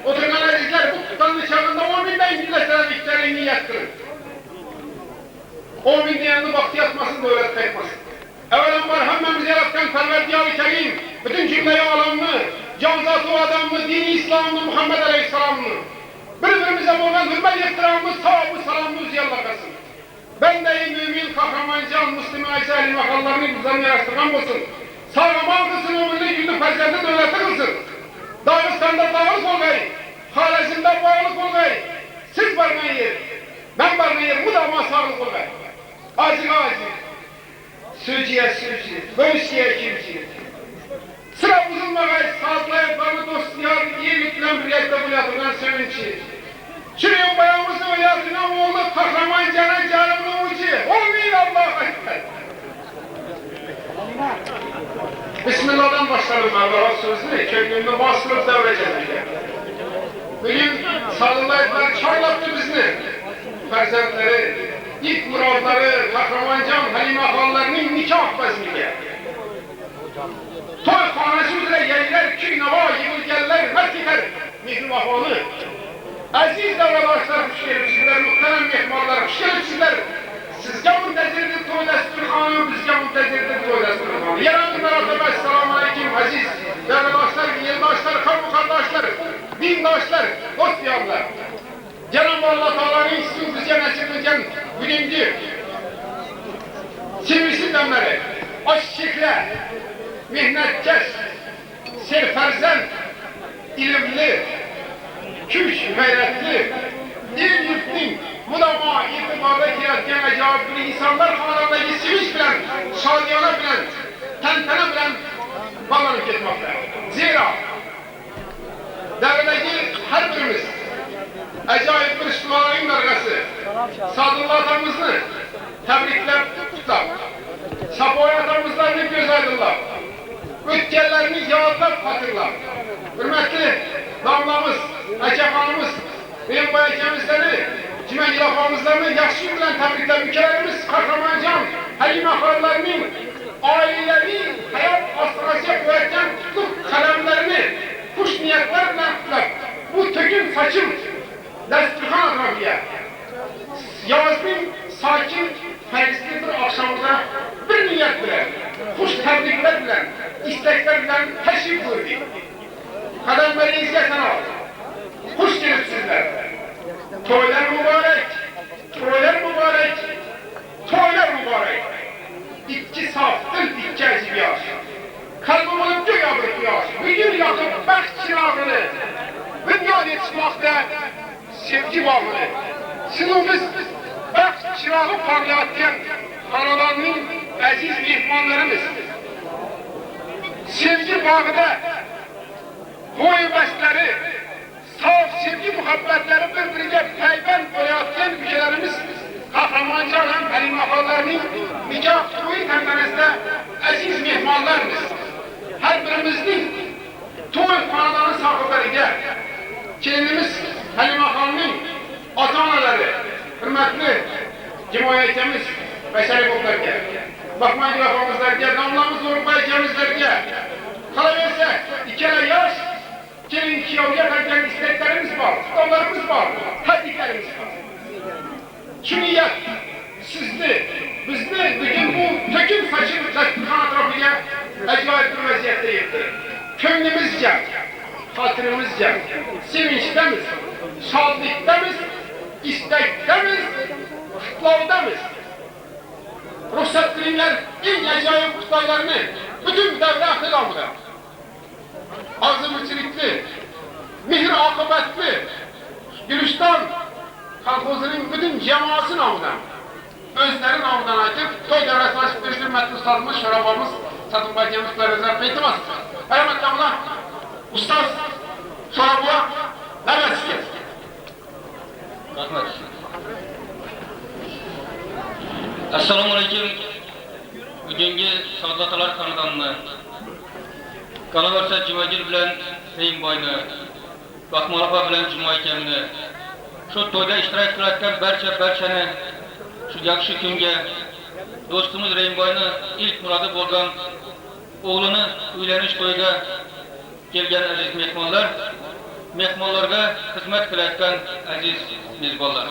Oturgan azizler bu kutlanın çağında 10 bin İngilizlere dikleri niyet kırın. 10 bin diyenli vakti yatmasın, devlet kayıtmasın. Evvelen var hemmemizi yaratkan Perverdigar-ı Kerim, bütün cümleyi alanını, canzatı adamını, dini İslam'ını, Muhammed Aleyhisselam'ını, birbirimize bulunan hürmet ihtiramımız, sahabı salamımız yallakasın. Ben de mümin, kahraman, can, Müslüman, Ayşe-i makallarını bizden yarıştırgan olsun. Sağlaman kılsın, ömürlü güllü ferzende devleti kılsın. Dağıstan'da dağılık olgayı, Halezinde bağlılık olgayı. Siz varmayın yer, ben varmayın yer, bu da ama sağlık olgayı. Acı acı, sözcüye sözcü, bölüşüye kimci. Sıra uzunmagayı, saatla yaparlı dostlar, iyi yüklem bir yerde bu yatırdan sevinci. Şuraya bayağımızın hayatına oğlu kahraman cana canımın ucu. Olmayın Allah'a ekber. Bismillah'dan başlarım Allah'a sözünü. Köyümde bastırıp devreceğiz. Bugün sallayıklar çarlattı bizni. Ferzentleri, ilk muradları, kahraman can Halime Ağalarının nikah bezmiyle. Toy khanesi üzere yeyler, kül nava, yıvılgeller, mertlikler, mihri vafalı. Aziz davranışlar, hoş gelipsizler, muhterem mehmanlar, hoş gelipsizler. Sizce müntezirdir toy desturhanı, bizce müntezirdir toy desturhanı. Yaranlar Atabey, selamun aleyküm aziz. Davranışlar, yıldaşlar, kavmu kardeşler, dindaşlar, dost diyarlar. Cenab-ı Allah Teala'nın ismi bize nasip edeceğim birinci. Sivisi demleri, aşıkla, mihnetkeş, serferzen, ilimli, küş gayretli, dil yurtun, mulama, itibada kiratken acayip insanlar kanalındaki sevinç bilen, şadiyana bilen, tentene bilen bağlanıp gitmekte. Zira devredeki her birimiz acayip bir Müslümanların dargası, Sadullah atamızı tebrikler kutlar, Sapoy atamızlarını göz aydınlar, mütkellerini yağıtlar hatırlar. Hürmetli damlamız, Ece Hanımız, benim bayakemizleri, Cimen Yilafamızlarını yaşlı bilen tebrikler, ülkelerimiz kahramancan, Halime Ağalarının aileleri hayat astrasya öğreten tutup kalemlerini kuş niyetlerle tutlar. Bu tökün saçım, desturhan atrafiye, Yağız'ın sakin, feyizli bir akşamıza bir niyet bilen, kuş tebrikler bilen, istekler bilen teşrif buyurdu. Kalemleri izlesen al. Hoş gelipsizler. Toylar mübarek, toylar mübarek, toylar mübarek. İki saf, iki acı yaş. Kalbim olup göğe bir yaş. Bugün yakıp bəxt çırağını, dünyada yetişmekte sevgi bağını. Sınıfımız bəxt çırağı parlayarken haralarının aziz mehmanlarımız. Sevgi bağında boyu bəstləri, saf sevgi muhabbetleri birbirine peyben boyatken ülkelerimiz kahramanca hem Halime Ağalarının nikah toyu tendenizde aziz mehmanlarımız. Her birimizin toy kanalarının sahiplerine kendimiz Halime Ağalarının ata-anaları, hürmetli cemaatimiz beşeri koklarken, bakmayın lafımızlarken, damlamız zorbayken, kalaverse iki ay yaş, gelin ki yavruya kalken isteklerimiz var, tutamlarımız var, hadiklerimiz var. Şu niyet, sizli, bizli, bugün bu tökün saçı desturhan atrafıya acayip bir vaziyette yıktı. Könlümüzce, hatırımızca, sevinçtemiz, şadlıktemiz, istektemiz, kutlavdemiz. Ruhsat kılınlar en acayip kutlaylarını bütün devre ahılamda. Azı müçirikli, mihir akıbetli, Gülistan kalkozunun bütün cemaası namına, özleri namından aytıp, toy devresine açıp bir hürmetli ustadımız, şarabamız, satılma cemizlerinize peytimaz. Rahmetli Allah, ustaz, şarabıya, nerede siker? Rahmet. Assalamu alaikum. Bugünkü Saadatalar Kanadanını, Kanavarsa Cumagir bilen Reyim Bayını, Bakmalafa bilen Cumay Kemini, şu toyda iştirak etken berçeni, şu yakşı künge, dostumuz Reyim Bayını ilk muradı bolgan, oğlunu üyleniş toyda gelgen aziz mehmanlar, mehmonlarga xizmat qilayotgan aziz mezbonlar.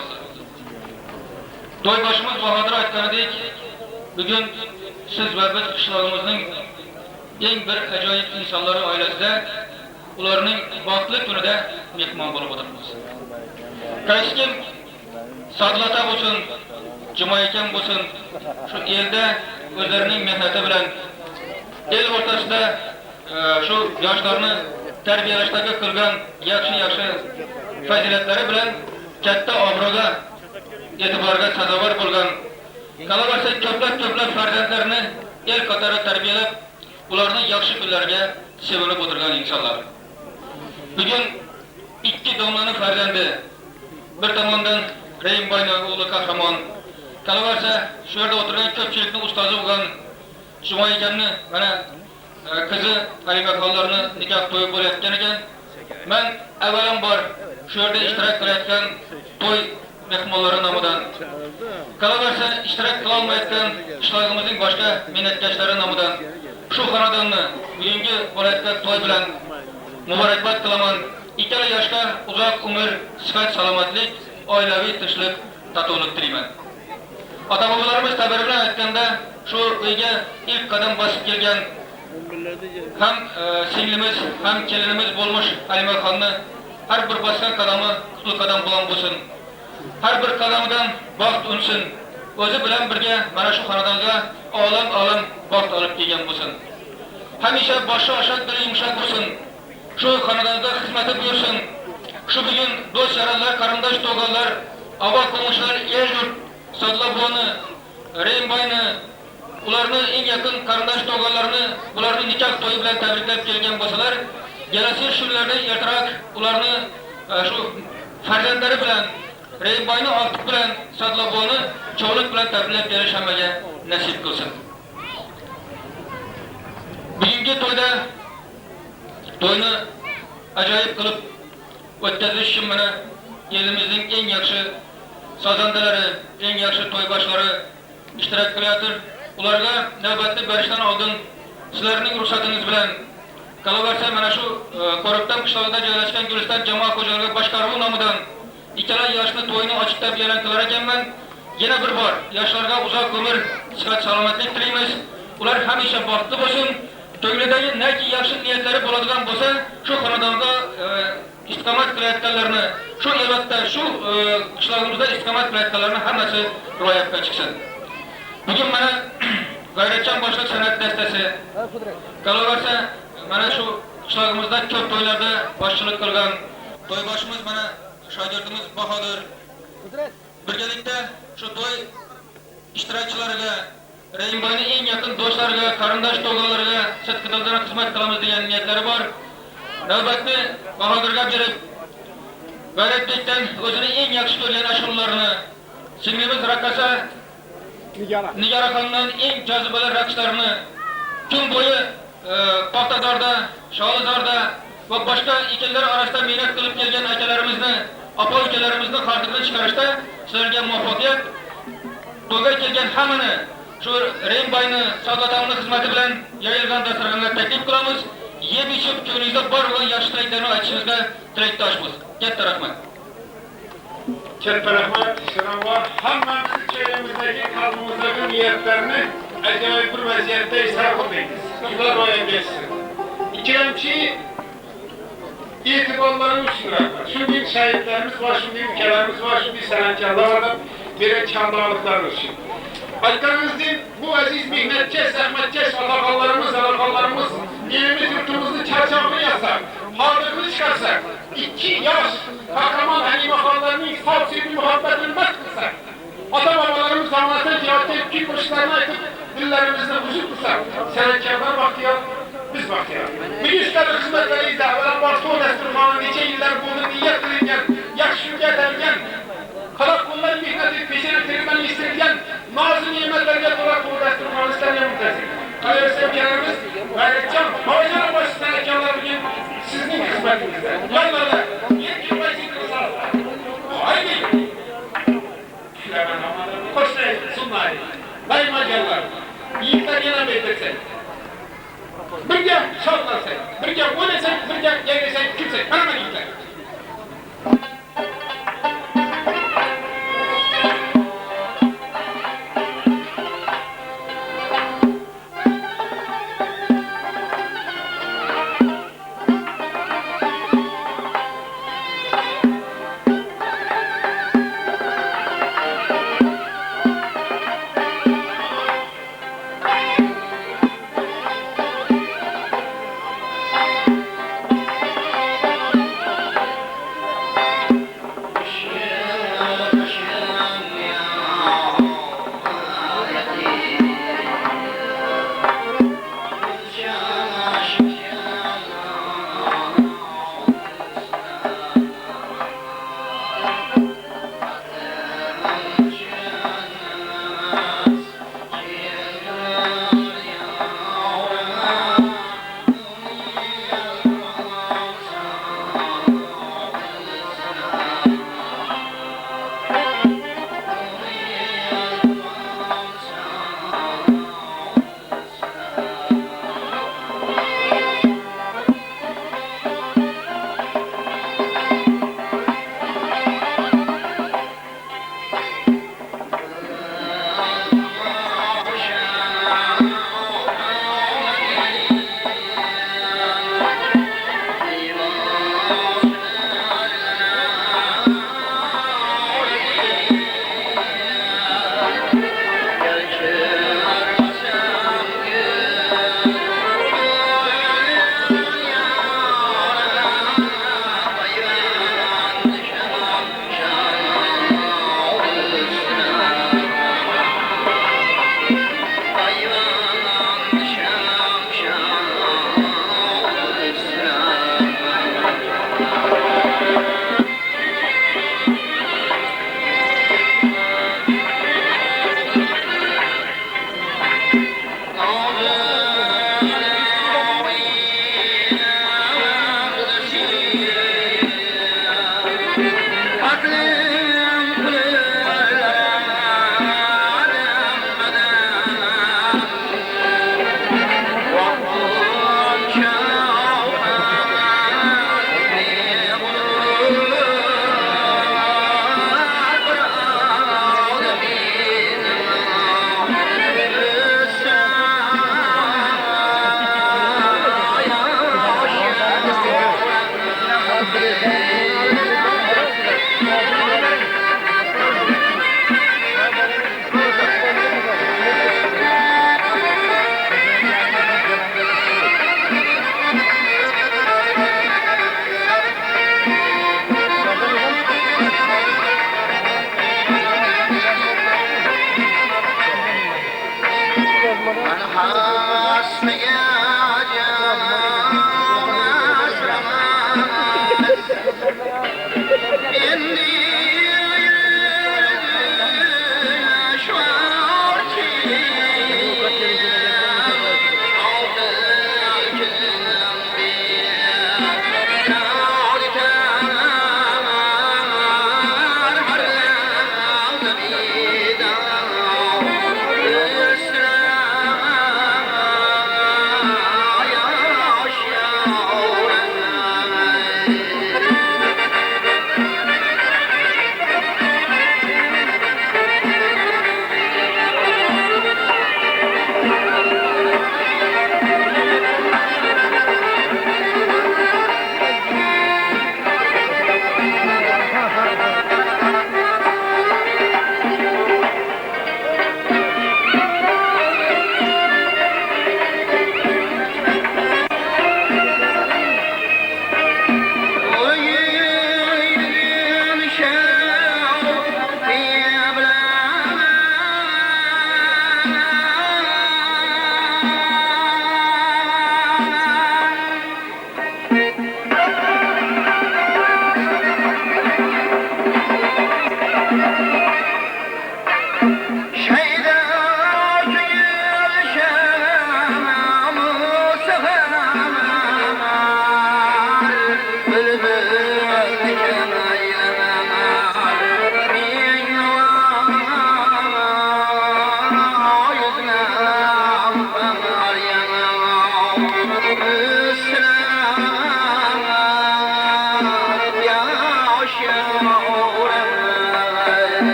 To'yboshimiz Bahodir aytganidek, bugun siz va biz qishlog'imizning eng bir ajoyib insonlar oilasida ularning baxtli kunida mehmon bo'lib o'tiribmiz. Qaysi kim Sadlata bo'lsin, Jumoyakam bo'lsin, shu elda o'zlarining mehnati bilan el o'rtasida shu yoshlarni tarbiyalashdagi qilgan yaxshi fazilatlari bilan katta obro'ga, e'tiborga sazovor bo'lgan, qolaversa ko'plab farzandlarni el qatori tarbiyalab, ularni yaxshi kunlarga sevinib o'tirgan insonlar. Bugun ikki domlani farzandi, bir tomondan Rayimboyning o'g'li Qahramon, qolaversa shu yerda o'tirgan ko'pchilikning ustozi bo'lgan Jumoyakamni mana qizi Halima nikoh to'yi bo'layotgan ekan. Men avvalambor shu yerda ishtirok qilayotgan to'y mehmonlari nomidan, qolaversa ishtirok qila olmayotgan qishlog'imizning boshqa minnatdoshlari nomidan shu xonadonni bugungi bo'layotgan to'y bilan muborakbod qilaman. Ikkala yoshga uzoq umr, sihat, salomatlik, oilaviy tinchlik, totuvlik tilayman. Ota-bobolarimiz ta'biri bilan aytganda, shu uyga ilk qadam bosib kelgan ham singlimiz, ham kelinimiz bo'lmuş Halimaxonni har bir bosgan qadami qutul qadam bilan bo'lsin. Har bir qadamidan baxt unsin. O'zi bilan birga mana shu xonadonga olam baxt olib kelgan bo'lsin. Hamisha boshi oshaq, dili yumshoq bo'lsin. Shu xonadonga xizmat buyursin. Shu bugun do'st yaronlar, qarindosh to'g'onlar, avo qo'shnilar, el-yurt, Sadlaboni, Rayimboyni, ularni eng yaqin qarindosh to'g'onlarni ularni nikoh to'yi bilan tabriklab kelgan bo'lsalar, kelasi shunlarni ertaroq ularni shu farzandlari bilan Rayimboyni ortiq bilan Sadlaboni cho'lik bilan tabriklab berish hammaga nasib qilsin. Bugungi to'yni ajoyib qilib o'tkazish uchun mana elimizning eng yaxshi sozandalari, eng yaxshi to'yboshlari ishtirok qilayotir. Ularga navbatni berishdan oldin sizlarning ruxsatingiz bilan qolaversa mana shu Qo'riqdan qishlog'ida joylashgan Guliston jamoat xo'jaligi boshqaruvi nomidan ikkala yoshni to'yini ochib e'lon qilar ekanman. Yana bir bor yoshlarga uzoq umr, sihat, salomatlik tilaymiz. Ular hamisha baxtli bo'lsin. To'ylardagi neki yaxshi niyatlari bo'ladigan bo'lsa, shu xonadonda istiqomat qilayotganlarni, shu evatda, shu qishlog'imizda istiqomat qilayotganlarni hammasi ro'yobga chiqsin. Bugun mana G'ayratjon boshliq san'at dastasi, qolaversa mana shu qishlog'imizda ko'p to'ylarda boshchilik qilgan to'yboshimiz mana shogirdimiz Bahodir. Birgalikda shu to'y ishtirokchilariga, Rayimboyning eng yaqin do'stlariga, qarindosh to'g'onlariga sidqidildan xizmat qilamiz degan niyatlari bor. Navbatni Bahodirga berib, G'ayratbekdan o'zining eng yaxshi ko'rgan ashulalarini, singlimiz raqqasa Nigaraxondan eng jozibali raqslarini kun bo'yi Paxtadorda, Sholizorda va boshqa ekinlar orasida mehnat qilib kelgan akalarimizni, opa-ukalarimizni xordiqdan chiqarishda sizlarga muvaffaqiyat. To'yga kelgan hammani shu Rayimboyni Sadlatamni xizmati bilan yoyilgan dasturxonga taklif qilamiz. Yeb ichib ko'ngilingizda bor bo'lgan yaxshi tilaklarni aytishingizga tilakdoshmiz. Katta rahmat. Katta rahmat. Salomlar. Hammamiz ichimizdagi qalbimizdagi niyatlarni ajoyib bir vaziyatda isrof qilmaymiz. Ular ro'yobga chiqsin. Ikkinchi e'tiborlarimiz uchun rahmat. Shunday shahidlarimiz va shunday ukalarimiz va shunday san'atkorlarga bergan chandoqlarimiz uchun. Aytganimizdek, bu aziz mehnatkash, zahmatkash otaxonlarimiz, elimiz yurtimizni charchoqni yasak, hozirni chiqarsak, 2 yosh qahramon Halimaxonlarning so'zsiz muhabbatini mat qilsak, ota-bobolarimiz zamonasidan kelayotgan ikki qo'shiqlarni aytib, dillarimizni huzur qilsak, san'atkorlar baxtiyor, biz baxtiyor. Ministrlar xizmatlaringizda avvalambor to'y dasturxoni necha yillar bo'ldi niyat qilingan, yaxshi kunga atalgan, qaloq qo'llar mehnati peshona terman yestirgan nozik ne'matlarga to'la to'y dasturxoni istalgan muntazir. Qayrasiyalarimiz G'ayratjon, Hoyjon bosh san'atkorlar uchun sizning xizmatingizda. Yollarda ikki vazifani haydi. Qo'shni sunmay. Baymaganlar. Yigitlar yana betirsak. Birga shodlansak, birga o'ynasak, birga yayrasak, kulsak. Mana yigitlar.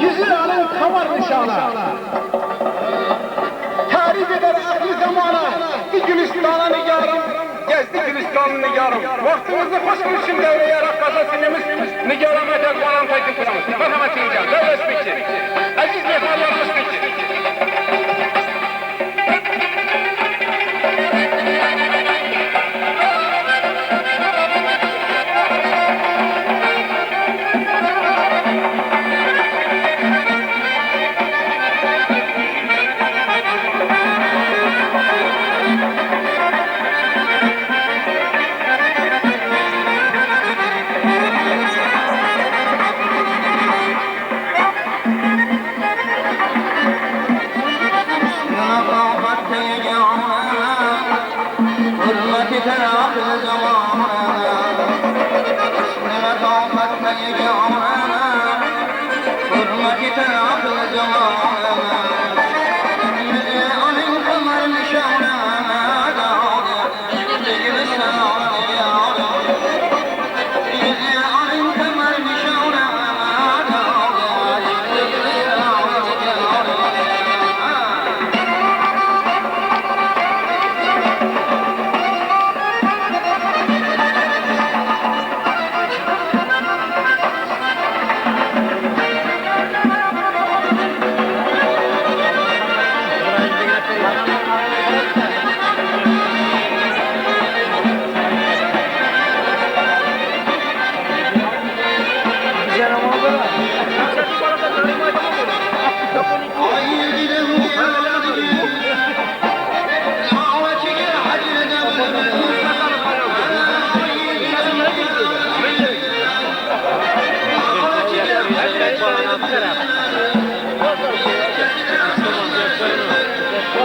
Yüzü alın kavar nişana. Tarif eder ahli zamana. Gülistan'a nigarım, gezdi Gülistan'ı nigarım. Vaktimizi hoş için devreye rakkaza sinimiz. Nigarım eder baran tekin kıramız. Merhamet incan, devlet spikçi. Aziz metallarımız spikçi.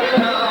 Thank you.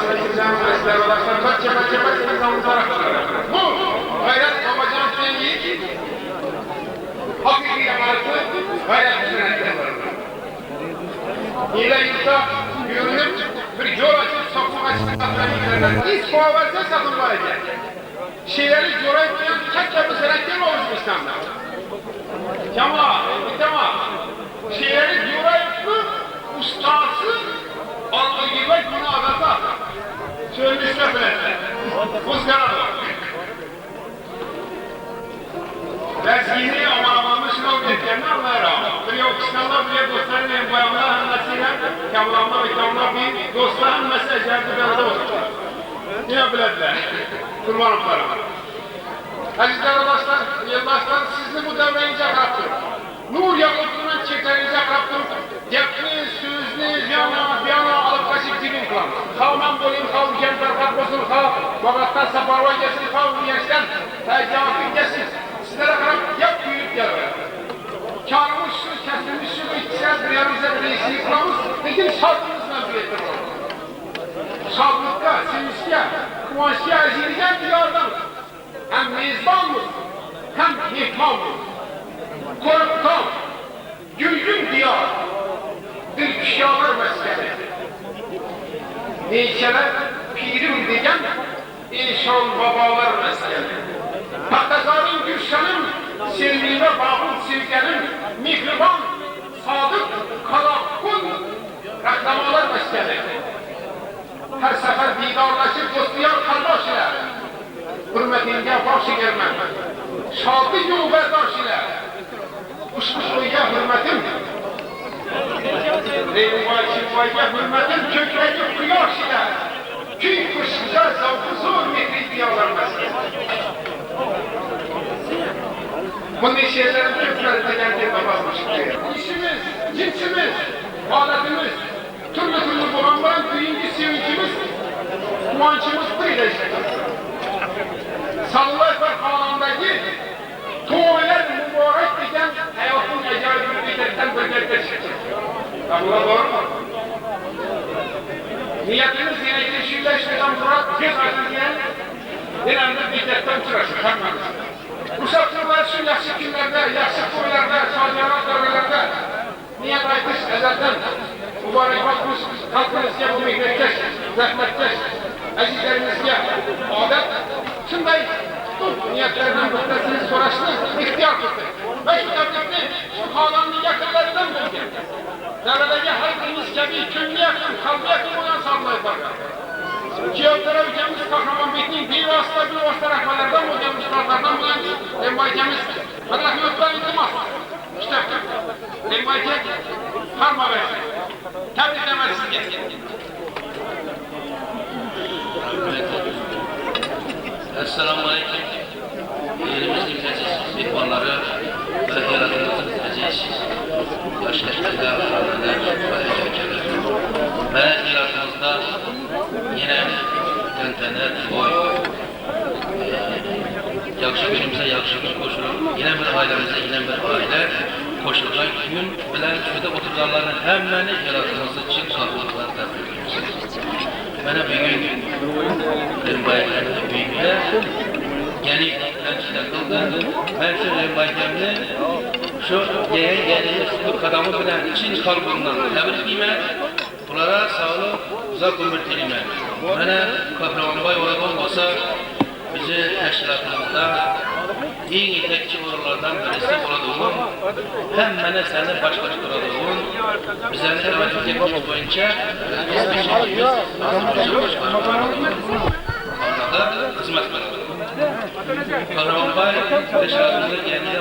başına gideceğimiz meseleler olarsa kaç zamlı taraftarlar. Bu gayret babacan dengi hakiki yamarası gayret sünnetler var. İle yurtta yürünüp bir yol açıp sokmak açısından hiç kovalarsa sakın var eder. Şeyleri yol etmeyen kaç yapı senetler olmuş İslam'da. Tamam. Şeyleri yol etme ustası aldığı gibi bunu adata. Söylemişler böyle. Kuzgara var. Ben zihni amamamı şunu getirdim Allah'a rağmen. Buraya okuşkanlar, buraya dostlarla, bayanlar annesiyle, kavlamlar ve kavlamlar bir dostlar annesi ecerdi bende olsun. Yine bilediler. Kurban olarım. Azizler arkadaşlar, yıldaşlar sizni bu devreyince kaptım. Nur yakıtından çekerince kaptım. Yapni, sözlü, yana alıp kaşık cibin kılam. Kavman bolayım, kavm kemper katmasın, vagattan saparva gelsin, kavm yaştan, tecavüzün gelsin. Sizlere kadar yap büyülüp gel be. Kârımız şu, kesilmiş şu, iktisel bir yanımıza bir reisini kılamız, bizim şartımız mevziyettir olur. Şadlıkta, sevinçte, kuvançta, ezilgen diyardanız. Hem mezbanımız, hem mihmanımız. Korktan, gülgün diyar, bir kişiyalar meselesi. Neyseler, pirim degen, inşan babalar meselesi. Tahtazarın gülşenim, sevdiğime bağım sevgenim, mihriban, sadık, kalakkun, rahlamalar meselesi. Her sefer didarlaşır, dostlayan kardeş ile, hürmetine başı gelmem. Şadı yuberdaş ile, kuşkuşluya hürmetim, Reyvay-çivvaya hürmetim, kökleyi kıyaş ile, kün kuşkuca zavkı zor mehri diyalar meselesi. Bunun şeylerin kökleri tegendir babasmıştır. İşimiz, cinsimiz, aletimiz, türlü bulanların birinci sevincimiz, kuvancımız buyla işte. Sallayfar kanundaki tuğalar mübarek diyeceğim, hayatın acayip bir bidetten bölgede çıkacak. Tabi doğru mu? Niyetimiz yine ilişkileşmeden Murat göz aydın diyen, bir bidetten çıkacak. Uşaqlar şu yaxşı günlərdə, yaxşı toylarda, şadiyalar dövrlərdə niyət aytış əzəldən mübarək baxmış, xalqınızga bu mehnətkeş, zəhmətkeş, əzizlərimizga adət şunday tutub niyətlərdən mühtəsini soraşını ixtiyar tutdu. Və şu təbliğini şu xalanın yakınlarından buldu. Dəvədəki hər birimiz kəbi könlü yakın, kalbi yakın olan sallayıb bakar. Kiyotlara ülkemiz Kahramanbek'in bir vasıta rahmalardan bu gelmiş taraflardan bulan Rembaycemiz rahmetler iltimas. İşte Rembaycek harma versin. Tebrik demezsin diye. Esselamu Aleyküm. Elimizin aziz mihmanları ve yaratımızın aziz başkentler, şahane ve hecekeler. Ve yaratımızda yine tentene, toy, yaxşı günümüze yaxşılık koşulur. Yine bir ailemize, yine bir aile koşulacak gün bilen şurada oturanların hemmeni yaratımızı için sağlıklar tebrik ediyoruz. Bana bir gün Rembayken'de büyüğüne gelip gençler kıldı. Ben şu Rembayken'de şu yeğen geliniz bu kadamı bilen için kalbimden tebrik edeyim. Bunlara sağlık, uzak ömür dilime. Bana Kahramanbay olarak olmasa bizi teşkilatımızda en yetekçi oralardan birisi olduğum, hem bana seni baş durduğum, bizlerin tevakkülü boyunca biz bir şeyimiz, bizim hizmet verelim. Kahramanbay teşkilatımızda kendine